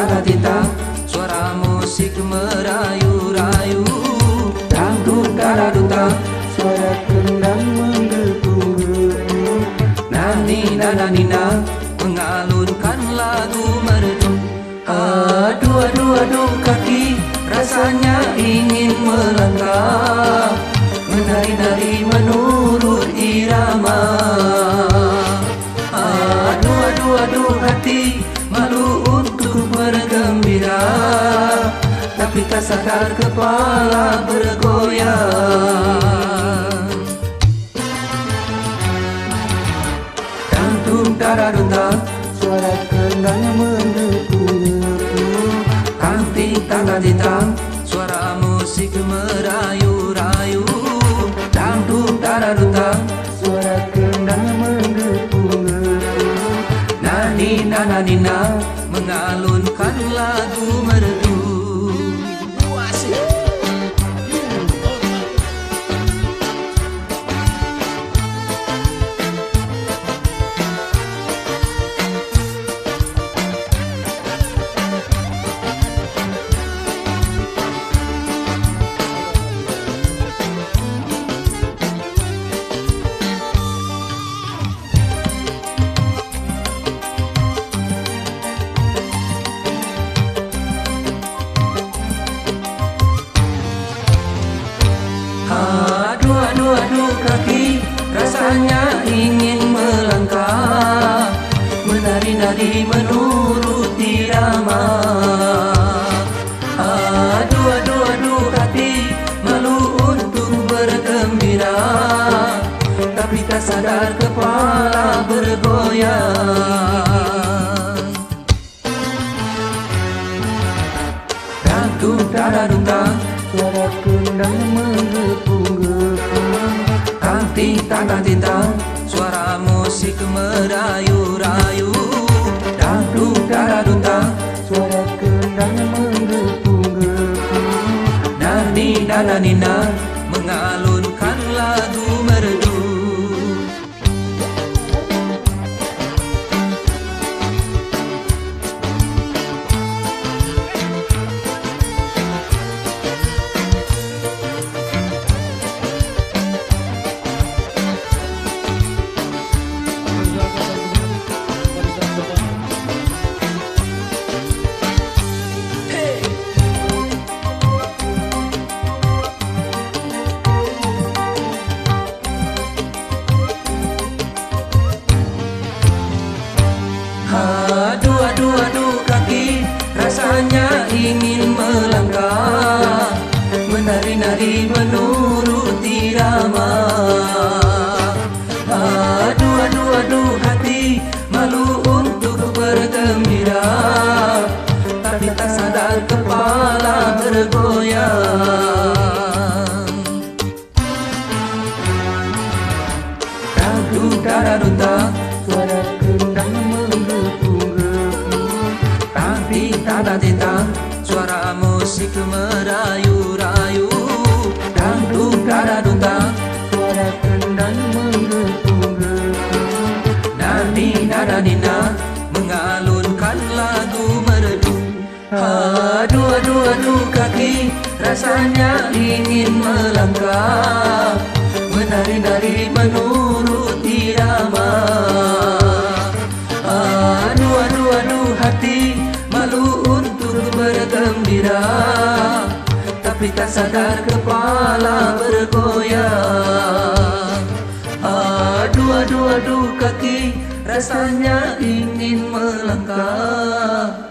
tita, suara musik merayu-rayu. Dangdut daraduta, suara kendang menggebu-gebu. nani nina, mengalunkan lagu merdu. Aduh aduh aduh kaki, rasanya ingin melangkah, menari-nari menurut irama. Aduh aduh aduh hati, malu untuk bergembira, tapi tak sadar kepala bergoyang. Dangdut daraduta, suara kendang menggebu-gebu. kanting tita, suara musik merayu-rayu. Dangdut daraduta, Suara kendang menggebu-gebu. nana nina, mengalunkan lagu merdu. Aduh aduh aduh kaki, rasanya ingin melangkah, menari-nari menurut irama. Aduh aduh aduh hati, malu untuk bergembira, tapi tak sadar kepala bergoyang. Dangdut daraduta, Suara kendang menggebu-gebu. kanting tita, suara musik merayu-rayu. Dangdut daraduta, Suara kendang menggebu-gebu. nana nina, mengalunkan lagu merdu. Aduh aduh aduh kaki, rasanya ingin melangkah, menari-nari menurut irama. Aduh aduh aduh hati, malu untuk bergembira, tapi tak sadar kepala bergoyang. Dangdut daraduta, Suara kendang menggebu-gebu. kanting tita, suara musik merayu-rayu. Dangdut daraduta, Suara kendang menggebu-gebu. nana nina, mengalunkan lagu merdu. Aduh aduh aduh kaki, rasanya ingin melangkah, menari-nari menurut irama. Aduh aduh aduh hati, malu untuk bergembira, tapi tak sadar kepala bergoyang. Aduh aduh aduh kaki, rasanya ingin melangkah,